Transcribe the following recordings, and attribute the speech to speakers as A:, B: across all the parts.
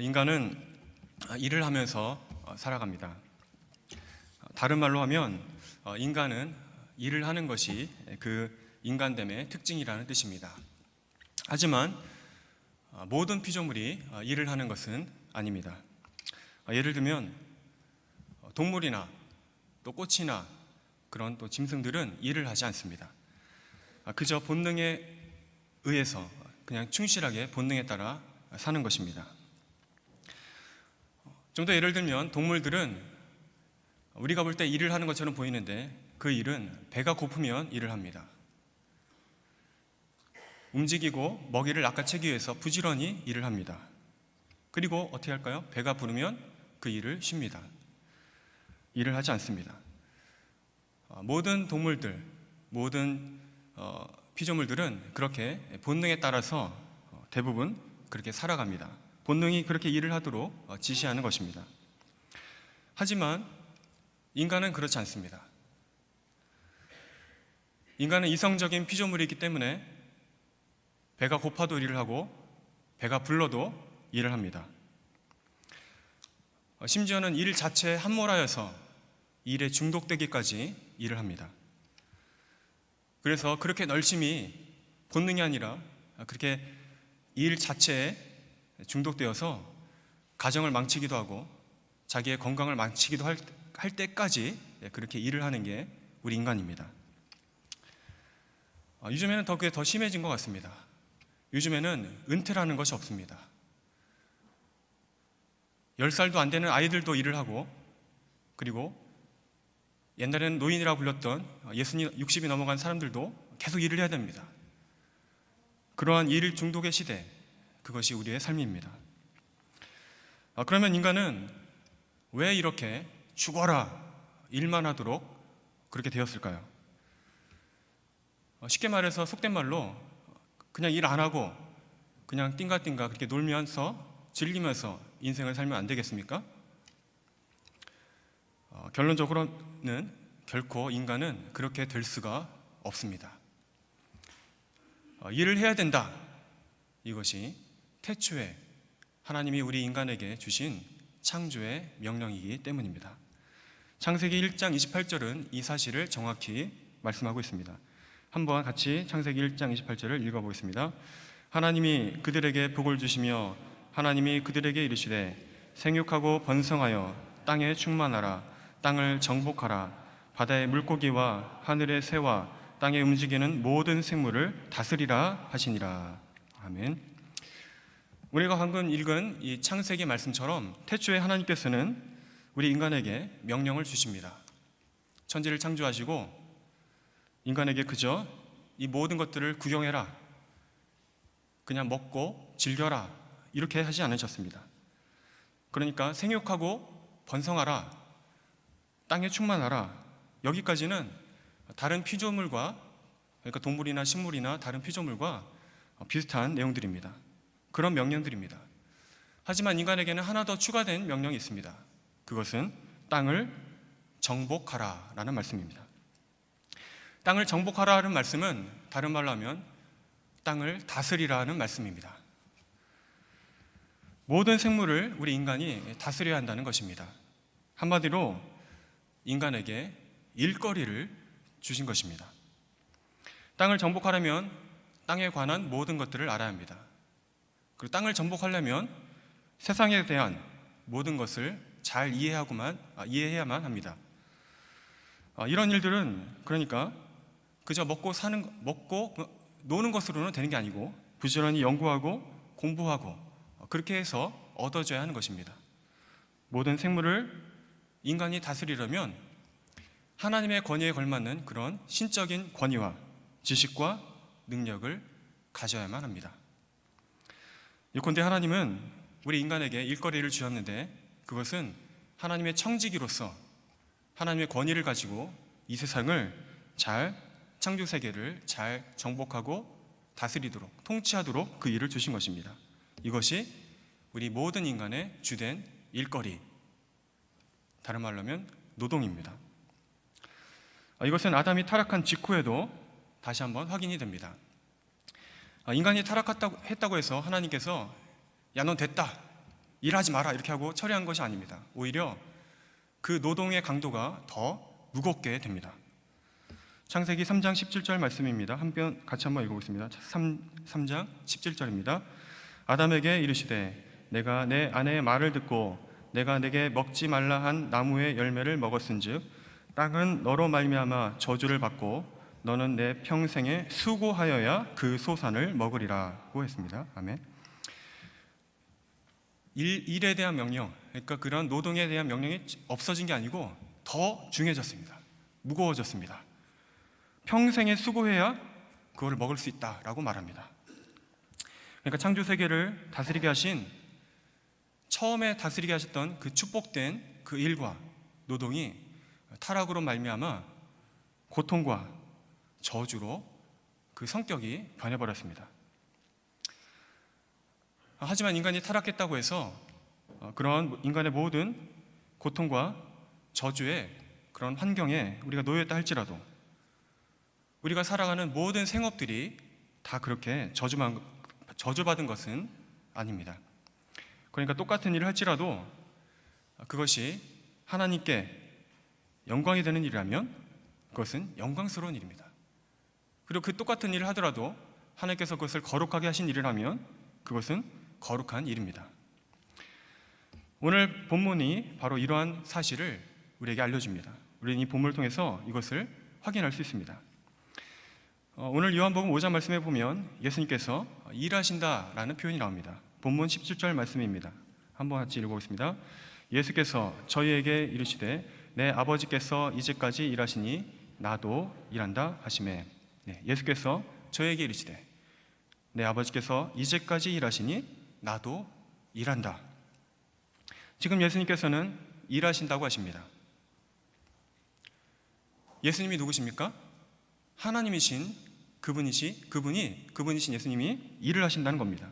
A: 인간은 일을 하면서 살아갑니다. 다른 말로 하면 인간은 일을 하는 것이 그 인간됨의 특징이라는 뜻입니다. 하지만 모든 피조물이 일을 하는 것은 아닙니다. 예를 들면 동물이나 또 꽃이나 그런 또 짐승들은 일을 하지 않습니다. 그저 본능에 의해서 그냥 충실하게 본능에 따라 사는 것입니다. 좀 더 예를 들면 동물들은 우리가 볼 때 일을 하는 것처럼 보이는데 그 일은 배가 고프면 일을 합니다. 움직이고 먹이를 낚아채기 위해서 부지런히 일을 합니다. 그리고 어떻게 할까요? 배가 부르면 그 일을 쉽니다. 일을 하지 않습니다. 모든 동물들, 모든 피조물들은 그렇게 본능에 따라서 대부분 그렇게 살아갑니다. 본능이 그렇게 일을 하도록 지시하는 것입니다. 하지만 인간은 그렇지 않습니다. 인간은 이성적인 피조물이기 때문에 배가 고파도 일을 하고 배가 불러도 일을 합니다. 심지어는 일 자체에 함몰하여서 일에 중독되기까지 일을 합니다. 그래서 그렇게 열심히 본능이 아니라 그렇게 일 자체에 중독되어서 가정을 망치기도 하고 자기의 건강을 망치기도 할 때까지 그렇게 일을 하는 게 우리 인간입니다. 요즘에는 그게 더 심해진 것 같습니다. 요즘에는 은퇴라는 것이 없습니다. 10살도 안 되는 아이들도 일을 하고, 그리고 옛날에는 노인이라고 불렸던 60이, 60이 넘어간 사람들도 계속 일을 해야 됩니다. 그러한 일 중독의 시대, 그것이 우리의 삶입니다. 그러면 인간은 왜 이렇게 죽어라 일만 하도록 그렇게 되었을까요? 쉽게 말해서 속된 말로 그냥 일 안 하고 그냥 띵가띵가 그렇게 놀면서 즐기면서 인생을 살면 안 되겠습니까? 결론적으로는 결코 인간은 그렇게 될 수가 없습니다. 일을 해야 된다. 이것이 태초에 하나님이 우리 인간에게 주신 창조의 명령이기 때문입니다. 창세기 1장 28절은 이 사실을 정확히 말씀하고 있습니다. 한번 같이 창세기 1장 28절을 읽어보겠습니다. 하나님이 그들에게 복을 주시며 하나님이 그들에게 이르시되 생육하고 번성하여 땅에 충만하라. 땅을 정복하라. 바다의 물고기와 하늘의 새와 땅에 움직이는 모든 생물을 다스리라 하시니라. 아멘. 우리가 방금 읽은 이 창세기 말씀처럼 태초에 하나님께서는 우리 인간에게 명령을 주십니다. 천지를 창조하시고 인간에게 그저 이 모든 것들을 구경해라, 그냥 먹고 즐겨라, 이렇게 하지 않으셨습니다. 그러니까 생육하고 번성하라, 땅에 충만하라, 여기까지는 다른 피조물과, 그러니까 동물이나 식물이나 다른 피조물과 비슷한 내용들입니다. 그런 명령들입니다. 하지만 인간에게는 하나 더 추가된 명령이 있습니다. 그것은 땅을 정복하라 라는 말씀입니다. 땅을 정복하라는 말씀은 다른 말로 하면 땅을 다스리라는 말씀입니다. 모든 생물을 우리 인간이 다스려야 한다는 것입니다. 한마디로 인간에게 일거리를 주신 것입니다. 땅을 정복하려면 땅에 관한 모든 것들을 알아야 합니다. 그리고 땅을 정복하려면 세상에 대한 모든 것을 잘 이해해야만 합니다. 이런 일들은 그러니까 그저 먹고 노는 것으로는 되는 게 아니고 부지런히 연구하고 공부하고 그렇게 해서 얻어져야 하는 것입니다. 모든 생물을 인간이 다스리려면 하나님의 권위에 걸맞는 그런 신적인 권위와 지식과 능력을 가져야만 합니다. 예컨대 하나님은 우리 인간에게 일거리를 주셨는데 그것은 하나님의 청지기로서 하나님의 권위를 가지고 이 세상을 잘, 창조 세계를 잘 정복하고 다스리도록, 통치하도록 그 일을 주신 것입니다. 이것이 우리 모든 인간의 주된 일거리, 다른 말로 하면 노동입니다. 이것은 아담이 타락한 직후에도 다시 한번 확인이 됩니다. 인간이 타락했다고 해서 하나님께서 야, 넌 됐다, 일하지 마라 이렇게 하고 처리한 것이 아닙니다. 오히려 그 노동의 강도가 더 무겁게 됩니다. 창세기 3장 17절 말씀입니다. 같이 한번 읽어보겠습니다. 3장 17절입니다. 아담에게 이르시되 내가 내 아내의 말을 듣고 내가 내게 먹지 말라 한 나무의 열매를 먹었은즉 땅은 너로 말미암아 저주를 받고 너는 내 평생에 수고하여야 그 소산을 먹으리라고 했습니다. 아멘. 일에 대한 명령, 그러니까 그런 노동에 대한 명령이 없어진 게 아니고 더 중해졌습니다. 무거워졌습니다. 평생에 수고해야 그걸 먹을 수 있다라고 말합니다. 그러니까 창조 세계를 다스리게 하신, 처음에 다스리게 하셨던 그 축복된 그 일과 노동이 타락으로 말미암아 고통과 저주로 그 성격이 변해버렸습니다. 하지만 인간이 타락했다고 해서 그런 인간의 모든 고통과 저주의 그런 환경에 우리가 놓여있다 할지라도 우리가 살아가는 모든 생업들이 다 그렇게 저주받은 것은 아닙니다. 그러니까 똑같은 일을 할지라도 그것이 하나님께 영광이 되는 일이라면 그것은 영광스러운 일입니다. 그리고 그 똑같은 일을 하더라도 하나님께서 그것을 거룩하게 하신 일이라면 그것은 거룩한 일입니다. 오늘 본문이 바로 이러한 사실을 우리에게 알려줍니다. 우리는 이 본문을 통해서 이것을 확인할 수 있습니다. 오늘 요한복음 5장 말씀에 보면 예수님께서 일하신다라는 표현이 나옵니다. 본문 17절 말씀입니다. 한번 같이 읽어보겠습니다. 예수께서 저희에게 이르시되 내 아버지께서 이제까지 일하시니 나도 일한다 하시매. 예수께서 저희에게 이르시되 내 아버지께서 이제까지 일하시니 나도 일한다. 지금 예수님께서는 일하신다고 하십니다. 예수님이 누구십니까? 하나님이신 그분이신 예수님이 일을 하신다는 겁니다.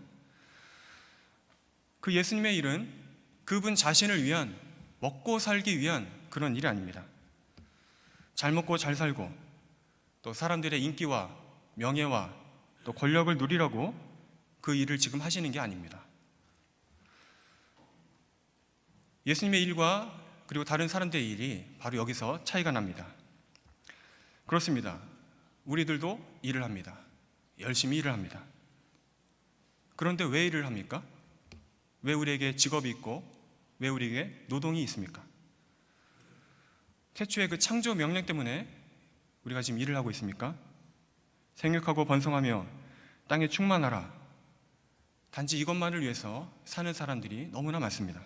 A: 그 예수님의 일은 그분 자신을 위한, 먹고 살기 위한 그런 일이 아닙니다. 잘 먹고 잘 살고 또 사람들의 인기와 명예와 또 권력을 누리라고 그 일을 지금 하시는 게 아닙니다. 예수님의 일과 그리고 다른 사람들의 일이 바로 여기서 차이가 납니다. 그렇습니다. 우리들도 일을 합니다. 열심히 일을 합니다. 그런데 왜 일을 합니까? 왜 우리에게 직업이 있고 왜 우리에게 노동이 있습니까? 태초의 그 창조 명령 때문에 우리가 지금 일을 하고 있습니까? 생육하고 번성하며 땅에 충만하라. 단지 이것만을 위해서 사는 사람들이 너무나 많습니다.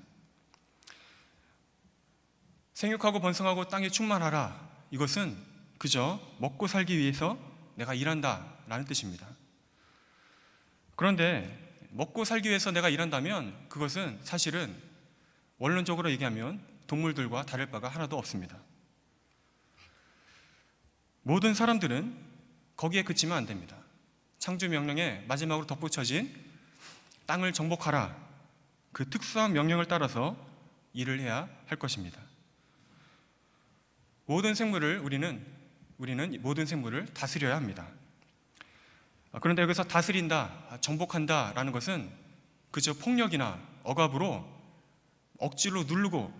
A: 생육하고 번성하고 땅에 충만하라. 이것은 그저 먹고 살기 위해서 내가 일한다 라는 뜻입니다. 그런데 먹고 살기 위해서 내가 일한다면 그것은 사실은 원론적으로 얘기하면 동물들과 다를 바가 하나도 없습니다. 모든 사람들은 거기에 그치면 안 됩니다. 창조 명령에 마지막으로 덧붙여진 땅을 정복하라. 그 특수한 명령을 따라서 일을 해야 할 것입니다. 우리는 모든 생물을 다스려야 합니다. 그런데 여기서 다스린다, 정복한다 라는 것은 그저 폭력이나 억압으로 억지로 누르고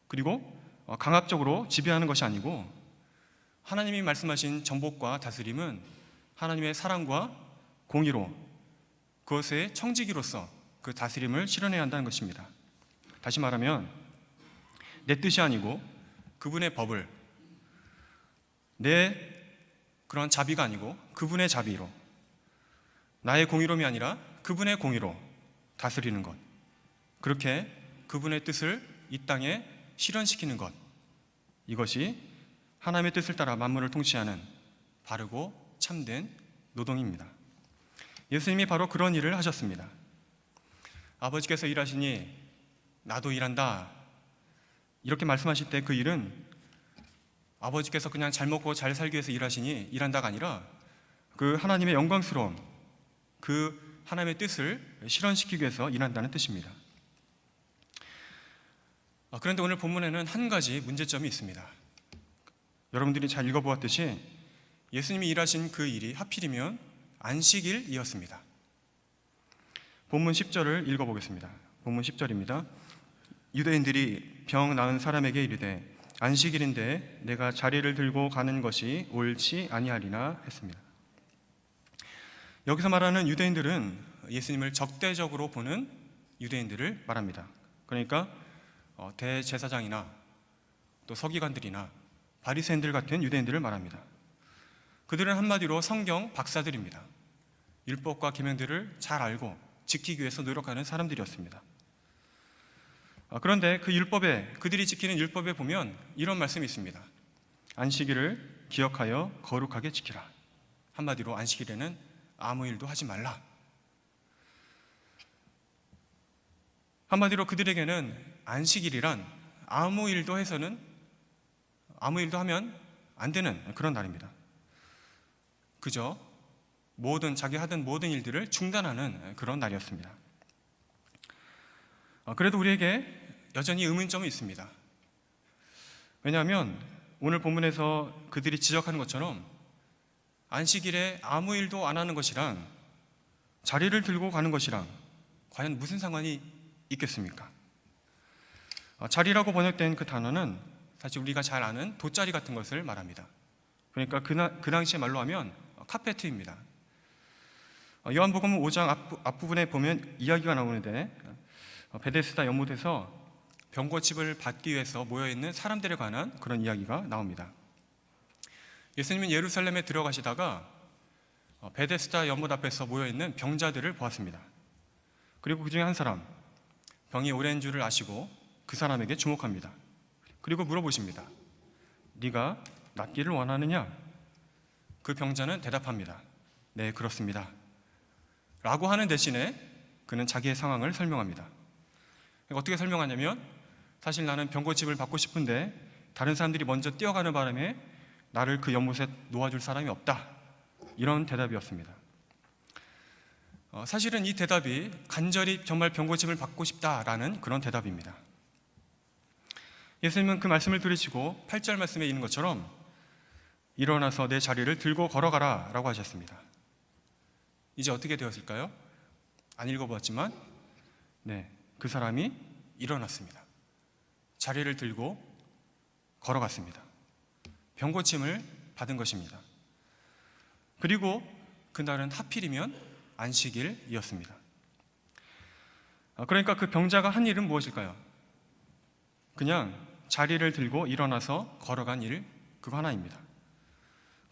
A: 그리고 강압적으로 지배하는 것이 아니고 하나님이 말씀하신 정복과 다스림은 하나님의 사랑과 공의로 그것의 청지기로서 그 다스림을 실현해야 한다는 것입니다. 다시 말하면 내 뜻이 아니고 그분의 법을, 내 그런 자비가 아니고 그분의 자비로, 나의 공의로움이 아니라 그분의 공의로 다스리는 것, 그렇게 그분의 뜻을 이 땅에 실현시키는 것, 이것이 하나님의 뜻을 따라 만물을 통치하는 바르고 참된 노동입니다. 예수님이 바로 그런 일을 하셨습니다. 아버지께서 일하시니 나도 일한다 이렇게 말씀하실 때 그 일은 아버지께서 그냥 잘 먹고 잘 살기 위해서 일하시니 일한다가 아니라 그 하나님의 영광스러움, 그 하나님의 뜻을 실현시키기 위해서 일한다는 뜻입니다. 그런데 오늘 본문에는 한 가지 문제점이 있습니다. 여러분들이 잘 읽어보았듯이 예수님이 일하신 그 일이 하필이면 안식일이었습니다. 본문 10절을 읽어보겠습니다. 본문 10절입니다. 유대인들이 병 나은 사람에게 이르되 안식일인데 내가 자리를 들고 가는 것이 옳지 아니하리나 했습니다. 여기서 말하는 유대인들은 예수님을 적대적으로 보는 유대인들을 말합니다. 그러니까 대제사장이나 또 서기관들이나 바리새인들 같은 유대인들을 말합니다. 그들은 한마디로 성경 박사들입니다. 율법과 계명들을 잘 알고 지키기 위해서 노력하는 사람들이었습니다. 그런데 그들이 지키는 율법에 보면 이런 말씀이 있습니다. 안식일을 기억하여 거룩하게 지키라. 한마디로 안식일에는 아무 일도 하지 말라. 한마디로 그들에게는 안식일이란 아무 일도 하면 안 되는 그런 날입니다. 그저 자기 하던 모든 일들을 중단하는 그런 날이었습니다. 그래도 우리에게 여전히 의문점이 있습니다. 왜냐하면 오늘 본문에서 그들이 지적하는 것처럼 안식일에 아무 일도 안 하는 것이랑 자리를 들고 가는 것이랑 과연 무슨 상관이 있겠습니까? 자리라고 번역된 그 단어는 사실 우리가 잘 아는 돗자리 같은 것을 말합니다. 그러니까 그 당시의 말로 하면 카페트입니다. 요한복음 5장 앞부분에 보면 이야기가 나오는데 베데스다 연못에서 병고침을 받기 위해서 모여있는 사람들에 관한 그런 이야기가 나옵니다. 예수님은 예루살렘에 들어가시다가 베데스다 연못 앞에서 모여있는 병자들을 보았습니다. 그리고 그 중에 한 사람, 병이 오랜 줄을 아시고 그 사람에게 주목합니다. 그리고 물어보십니다. 네가 낫기를 원하느냐? 그 병자는 대답합니다. 네, 그렇습니다. 라고 하는 대신에 그는 자기의 상황을 설명합니다. 어떻게 설명하냐면 사실 나는 병고침을 받고 싶은데 다른 사람들이 먼저 뛰어가는 바람에 나를 그 연못에 놓아줄 사람이 없다. 이런 대답이었습니다. 사실은 이 대답이 간절히 정말 병고침을 받고 싶다라는 그런 대답입니다. 예수님은 그 말씀을 들으시고 8절 말씀에 있는 것처럼 일어나서 내 자리를 들고 걸어가라 라고 하셨습니다. 이제 어떻게 되었을까요? 안 읽어보았지만 그 사람이 일어났습니다. 자리를 들고 걸어갔습니다. 병고침을 받은 것입니다. 그리고 그날은 하필이면 안식일이었습니다. 그러니까 그 병자가 한 일은 무엇일까요? 그냥 자리를 들고 일어나서 걸어간 일, 그거 하나입니다.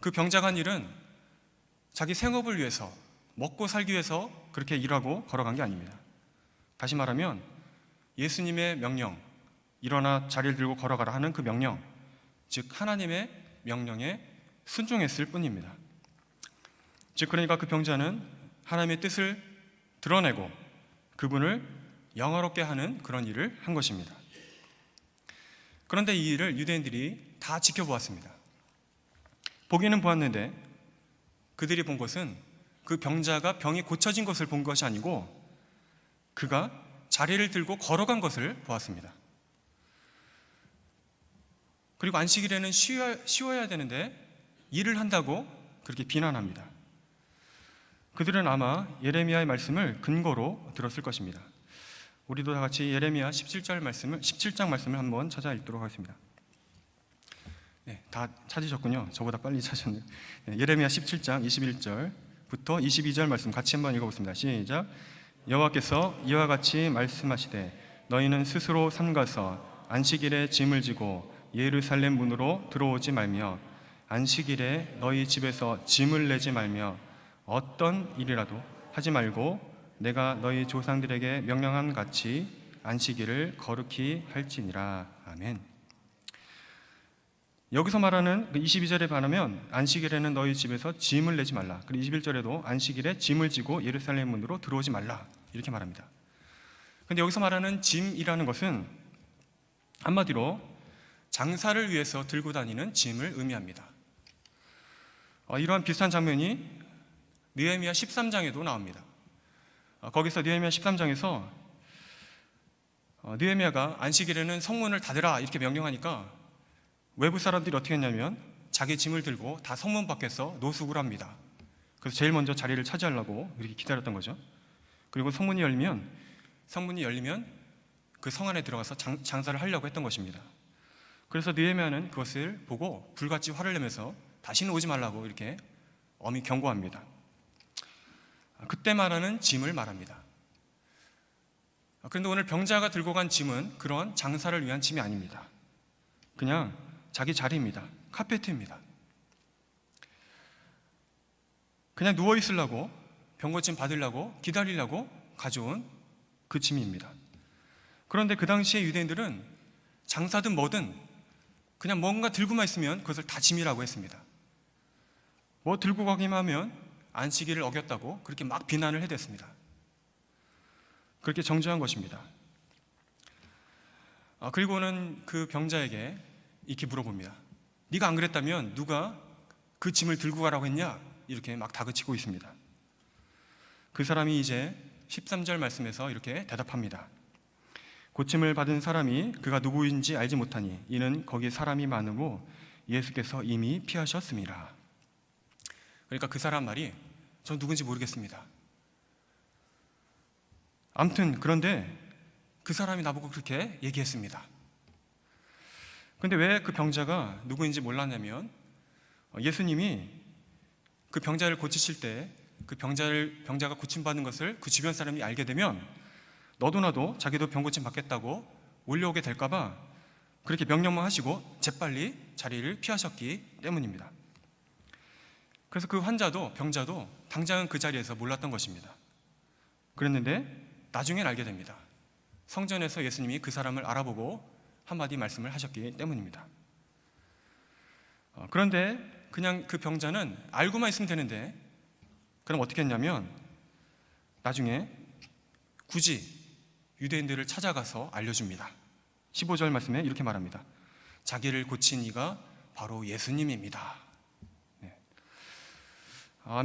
A: 그 병자가 한 일은 자기 생업을 위해서, 먹고 살기 위해서 그렇게 일하고 걸어간 게 아닙니다. 다시 말하면 예수님의 명령, 일어나 자리를 들고 걸어가라 하는 그 명령, 즉 하나님의 명령에 순종했을 뿐입니다. 즉 그러니까 그 병자는 하나님의 뜻을 드러내고 그분을 영화롭게 하는 그런 일을 한 것입니다. 그런데 이 일을 유대인들이 다 지켜보았습니다. 보기는 보았는데 그들이 본 것은 그 병자가 병이 고쳐진 것을 본 것이 아니고 그가 자리를 들고 걸어간 것을 보았습니다. 그리고 안식일에는 쉬어야 되는데 일을 한다고 그렇게 비난합니다. 그들은 아마 예레미야의 말씀을 근거로 들었을 것입니다. 우리도 다 같이 예레미야 17장 말씀을 한번 찾아 읽도록 하겠습니다. 다 찾으셨군요. 저보다 빨리 찾으셨네요. 예레미야 17장 21절부터 22절 말씀 같이 한번 읽어보겠습니다. 시작. 여호와께서 이와 같이 말씀하시되 너희는 스스로 삼가서 안식일에 짐을 지고 예루살렘 문으로 들어오지 말며 안식일에 너희 집에서 짐을 내지 말며 어떤 일이라도 하지 말고 내가 너희 조상들에게 명령한 같이 안식일을 거룩히 할지니라. 아멘. 여기서 말하는 22절에 반하면 안식일에는 너희 집에서 짐을 내지 말라. 그리고 21절에도 안식일에 짐을 지고 예루살렘 문으로 들어오지 말라. 이렇게 말합니다. 그런데 여기서 말하는 짐이라는 것은 한마디로 장사를 위해서 들고 다니는 짐을 의미합니다. 이러한 비슷한 장면이 느헤미야 13장에도 나옵니다. 거기서 느헤미야 13장에서 느헤미야가 안식일에는 성문을 닫으라 이렇게 명령하니까 외부 사람들이 어떻게 했냐면 자기 짐을 들고 다 성문 밖에서 노숙을 합니다. 그래서 제일 먼저 자리를 차지하려고 이렇게 기다렸던 거죠. 그리고 성문이 열리면 성문이 열리면 그 성 안에 들어가서 장사를 하려고 했던 것입니다. 그래서 느헤미야는 그것을 보고 불같이 화를 내면서 다시는 오지 말라고 이렇게 엄히 경고합니다. 그때 말하는 짐을 말합니다. 그런데 오늘 병자가 들고 간 짐은 그런 장사를 위한 짐이 아닙니다. 그냥 자기 자리입니다. 카페트입니다. 그냥 누워 있으려고, 병고침 받으려고, 기다리려고 가져온 그 짐입니다. 그런데 그 당시에 유대인들은 장사든 뭐든 그냥 뭔가 들고만 있으면 그것을 다 짐이라고 했습니다. 뭐 들고 가기만 하면 안식일을 어겼다고 그렇게 막 비난을 해댔습니다. 그렇게 정죄한 것입니다. 그리고는 그 병자에게 이렇게 물어봅니다. 네가 안 그랬다면 누가 그 짐을 들고 가라고 했냐? 이렇게 막 다그치고 있습니다. 그 사람이 이제 13절 말씀에서 이렇게 대답합니다. 고침을 받은 사람이 그가 누구인지 알지 못하니 이는 거기 사람이 많으고 예수께서 이미 피하셨습니다. 그러니까 그 사람 말이 전 누군지 모르겠습니다. 아무튼 그런데 그 사람이 나보고 그렇게 얘기했습니다. 그런데 왜 그 병자가 누구인지 몰랐냐면 예수님이 그 병자를 고치실 때 그 병자가 고침받는 것을 그 주변 사람이 알게 되면 너도 나도 자기도 병고침 받겠다고 몰려오게 될까봐 그렇게 명령만 하시고 재빨리 자리를 피하셨기 때문입니다. 그래서 그 병자도 당장은 그 자리에서 몰랐던 것입니다. 그랬는데 나중엔 알게 됩니다. 성전에서 예수님이 그 사람을 알아보고 한마디 말씀을 하셨기 때문입니다. 그런데 그냥 그 병자는 알고만 있으면 되는데 그럼 어떻게 했냐면 나중에 굳이 유대인들을 찾아가서 알려줍니다. 15절 말씀에 이렇게 말합니다. 자기를 고친 이가 바로 예수님입니다.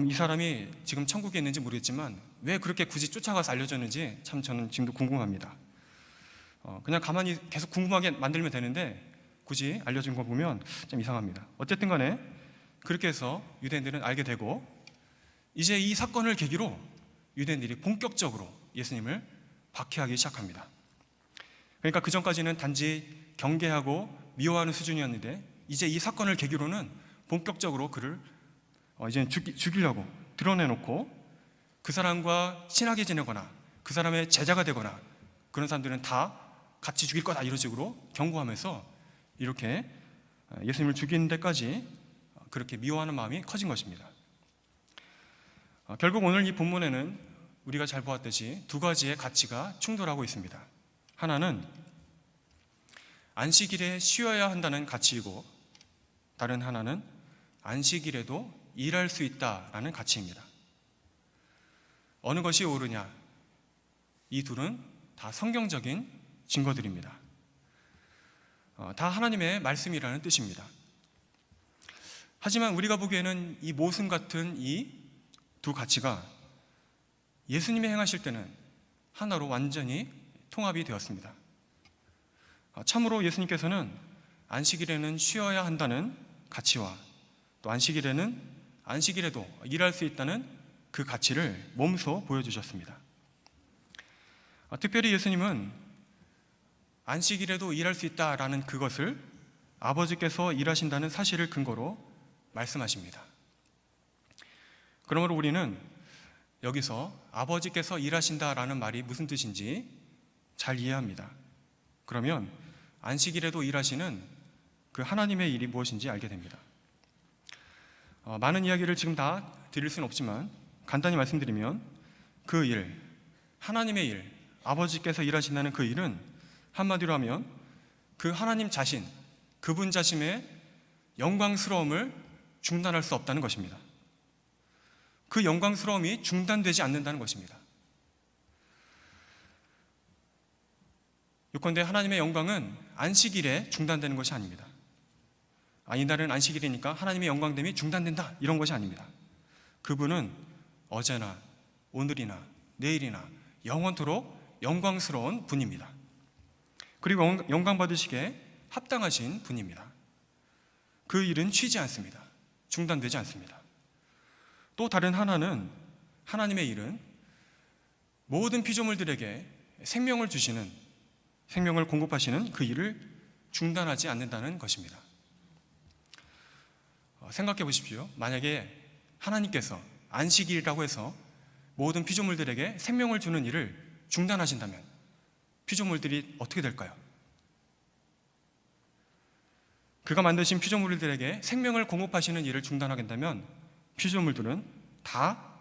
A: 이 사람이 지금 천국에 있는지 모르겠지만 왜 그렇게 굳이 쫓아가서 알려줬는지 참 저는 지금도 궁금합니다. 그냥 가만히 계속 궁금하게 만들면 되는데 굳이 알려준 거 보면 좀 이상합니다. 어쨌든 간에 그렇게 해서 유대인들은 알게 되고 이제 이 사건을 계기로 유대인들이 본격적으로 예수님을 박해하기 시작합니다. 그러니까 그 전까지는 단지 경계하고 미워하는 수준이었는데 이제 이 사건을 계기로는 본격적으로 그를 이제 죽이려고 드러내놓고 그 사람과 친하게 지내거나 그 사람의 제자가 되거나 그런 사람들은 다 같이 죽일 거다 이런 식으로 경고하면서 이렇게 예수님을 죽이는 데까지 그렇게 미워하는 마음이 커진 것입니다. 결국 오늘 이 본문에는 우리가 잘 보았듯이 두 가지의 가치가 충돌하고 있습니다. 하나는 안식일에 쉬어야 한다는 가치이고 다른 하나는 안식일에도 일할 수 있다라는 가치입니다. 어느 것이 옳으냐? 이 둘은 다 성경적인 증거들입니다. 다 하나님의 말씀이라는 뜻입니다. 하지만 우리가 보기에는 이 모순 같은 이 두 가치가 예수님이 행하실 때는 하나로 완전히 통합이 되었습니다. 참으로 예수님께서는 안식일에는 쉬어야 한다는 가치와 또 안식일에도 일할 수 있다는 그 가치를 몸소 보여주셨습니다. 특별히 예수님은 안식일에도 일할 수 있다라는 그것을 아버지께서 일하신다는 사실을 근거로 말씀하십니다. 그러므로 우리는 여기서 아버지께서 일하신다라는 말이 무슨 뜻인지 잘 이해합니다. 그러면 안식일에도 일하시는 그 하나님의 일이 무엇인지 알게 됩니다. 많은 이야기를 지금 다 드릴 수는 없지만 간단히 말씀드리면 그 일, 하나님의 일, 아버지께서 일하신다는 그 일은 한마디로 하면 그 하나님 자신, 그분 자신의 영광스러움을 중단할 수 없다는 것입니다. 그 영광스러움이 중단되지 않는다는 것입니다. 요컨대 하나님의 영광은 안식일에 중단되는 것이 아닙니다. 이날은 안식일이니까 하나님의 영광됨이 중단된다 이런 것이 아닙니다. 그분은 어제나 오늘이나 내일이나 영원토록 영광스러운 분입니다. 그리고 영광 받으시기에 합당하신 분입니다. 그 일은 쉬지 않습니다. 중단되지 않습니다. 또 다른 하나는 하나님의 일은 모든 피조물들에게 생명을 주시는, 생명을 공급하시는 그 일을 중단하지 않는다는 것입니다. 생각해 보십시오. 만약에 하나님께서 안식일이라고 해서 모든 피조물들에게 생명을 주는 일을 중단하신다면 피조물들이 어떻게 될까요? 그가 만드신 피조물들에게 생명을 공급하시는 일을 중단하게 된다면 피조물들은 다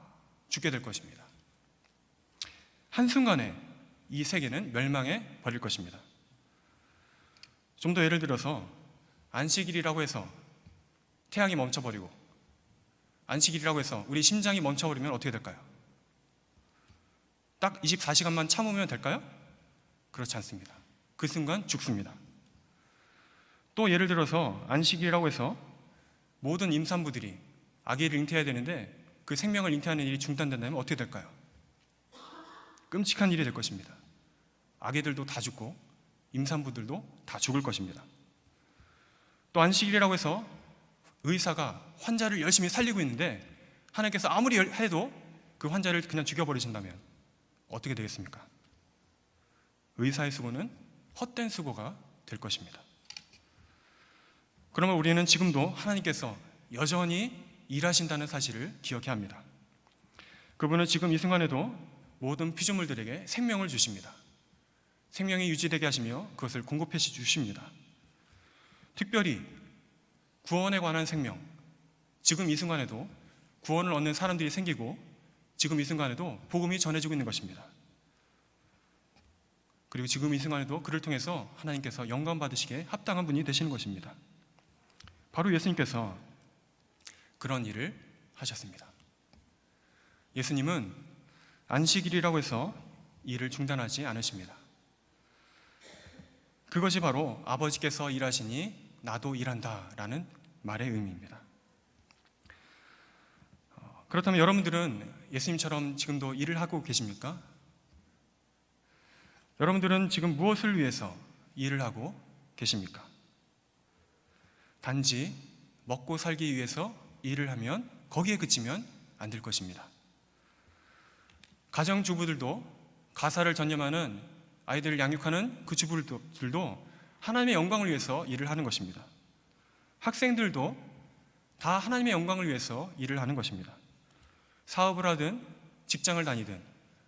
A: 죽게 될 것입니다. 한순간에 이 세계는 멸망해 버릴 것입니다. 좀 더 예를 들어서 안식일이라고 해서 태양이 멈춰버리고 안식일이라고 해서 우리 심장이 멈춰버리면 어떻게 될까요? 딱 24시간만 참으면 될까요? 그렇지 않습니다. 그 순간 죽습니다. 또 예를 들어서 안식일이라고 해서 모든 임산부들이 아기를 잉태해야 되는데 그 생명을 잉태하는 일이 중단된다면 어떻게 될까요? 끔찍한 일이 될 것입니다. 아기들도 다 죽고 임산부들도 다 죽을 것입니다. 또 안식일이라고 해서 의사가 환자를 열심히 살리고 있는데 하나님께서 아무리 해도 그 환자를 그냥 죽여버리신다면 어떻게 되겠습니까? 의사의 수고는 헛된 수고가 될 것입니다. 그러면 우리는 지금도 하나님께서 여전히 일하신다는 사실을 기억해야 합니다. 그분은 지금 이 순간에도 모든 피조물들에게 생명을 주십니다. 생명이 유지되게 하시며 그것을 공급해 주십니다. 특별히 구원에 관한 생명, 지금 이 순간에도 구원을 얻는 사람들이 생기고 지금 이 순간에도 복음이 전해지고 있는 것입니다. 그리고 지금 이 순간에도 그를 통해서 하나님께서 영광 받으시기에 합당한 분이 되시는 것입니다. 바로 예수님께서 그런 일을 하셨습니다. 예수님은 안식일이라고 해서 일을 중단하지 않으십니다. 그것이 바로 아버지께서 일하시니 나도 일한다 라는 말의 의미입니다. 그렇다면 여러분들은 예수님처럼 지금도 일을 하고 계십니까? 여러분들은 지금 무엇을 위해서 일을 하고 계십니까? 단지 먹고 살기 위해서 일을 하면 거기에 그치면 안 될 것입니다. 가정주부들도 가사를 전념하는 아이들을 양육하는 그 주부들도 하나님의 영광을 위해서 일을 하는 것입니다. 학생들도 다 하나님의 영광을 위해서 일을 하는 것입니다. 사업을 하든 직장을 다니든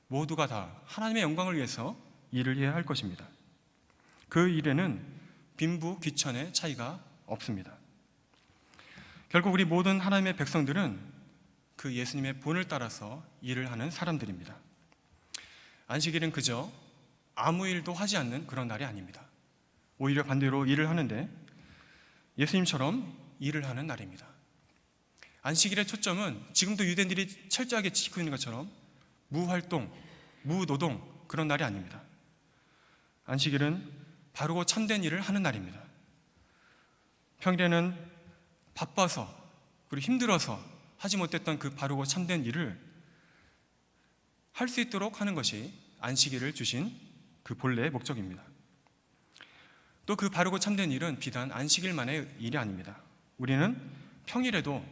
A: 모두가 다 하나님의 영광을 위해서 일을 해야 할 것입니다. 그 일에는 빈부 귀천의 차이가 없습니다. 결국 우리 모든 하나님의 백성들은 그 예수님의 본을 따라서 일을 하는 사람들입니다. 안식일은 그저 아무 일도 하지 않는 그런 날이 아닙니다. 오히려 반대로 일을 하는데 예수님처럼 일을 하는 날입니다. 안식일의 초점은 지금도 유대인들이 철저하게 지키고 있는 것처럼 무활동, 무노동 그런 날이 아닙니다. 안식일은 바르고 참된 일을 하는 날입니다. 평일에는 바빠서 그리고 힘들어서 하지 못했던 그 바르고 참된 일을 할 수 있도록 하는 것이 안식일을 주신 그 본래의 목적입니다. 또 그 바르고 참된 일은 비단 안식일만의 일이 아닙니다. 우리는 평일에도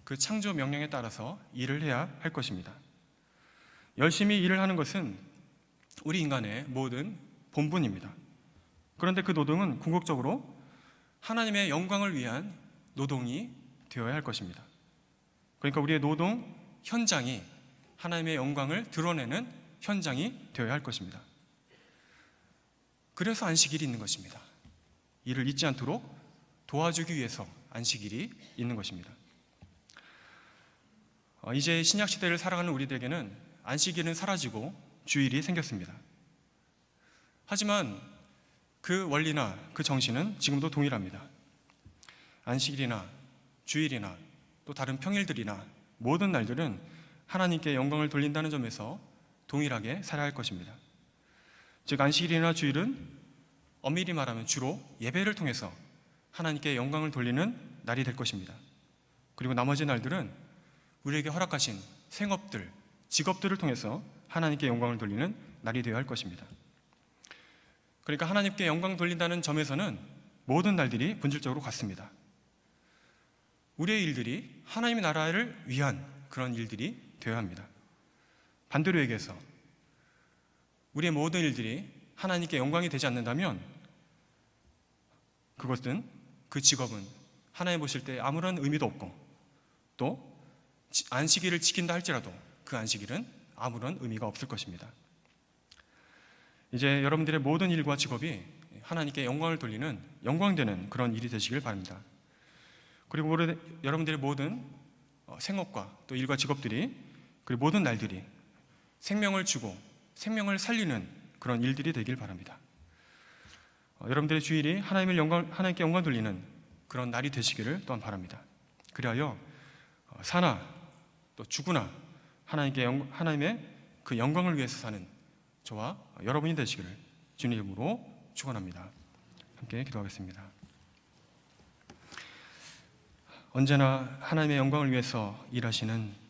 A: 그 창조 명령에 따라서 일을 해야 할 것입니다. 열심히 일을 하는 것은 우리 인간의 모든 본분입니다. 그런데 그 노동은 궁극적으로 하나님의 영광을 위한 노동이 되어야 할 것입니다. 그러니까 우리의 노동 현장이 하나님의 영광을 드러내는 현장이 되어야 할 것입니다. 그래서 안식일이 있는 것입니다. 일을 잊지 않도록 도와주기 위해서 안식일이 있는 것입니다. 이제 신약 시대를 살아가는 우리들에게는 안식일은 사라지고 주일이 생겼습니다. 하지만 그 원리나 그 정신은 지금도 동일합니다. 안식일이나 주일이나 또 다른 평일들이나 모든 날들은 하나님께 영광을 돌린다는 점에서 동일하게 살아야 할 것입니다. 즉 안식일이나 주일은 엄밀히 말하면 주로 예배를 통해서 하나님께 영광을 돌리는 날이 될 것입니다. 그리고 나머지 날들은 우리에게 허락하신 생업들, 직업들을 통해서 하나님께 영광을 돌리는 날이 되어야 할 것입니다. 그러니까 하나님께 영광 돌린다는 점에서는 모든 날들이 본질적으로 같습니다. 우리의 일들이 하나님의 나라를 위한 그런 일들이 되어야 합니다. 반대로 얘기해서 우리의 모든 일들이 하나님께 영광이 되지 않는다면 그것은, 그 직업은 하나님 보실 때 아무런 의미도 없고, 또 안식일을 지킨다 할지라도 그 안식일은 아무런 의미가 없을 것입니다. 이제 여러분들의 모든 일과 직업이 하나님께 영광을 돌리는, 영광되는 그런 일이 되시길 바랍니다. 그리고 여러분들의 모든 생업과 또 일과 직업들이, 그리고 모든 날들이 생명을 주고 생명을 살리는 그런 일들이 되길 바랍니다. 여러분들의 주일이 하나님께 영광 돌리는 그런 날이 되시기를 또한 바랍니다. 그리하여 사나 또 죽으나 하나님의 그 영광을 위해서 사는 저와 여러분이 되시기를 주님의 이름으로 축원합니다. 함께 기도하겠습니다. 언제나 하나님의 영광을 위해서 일하시는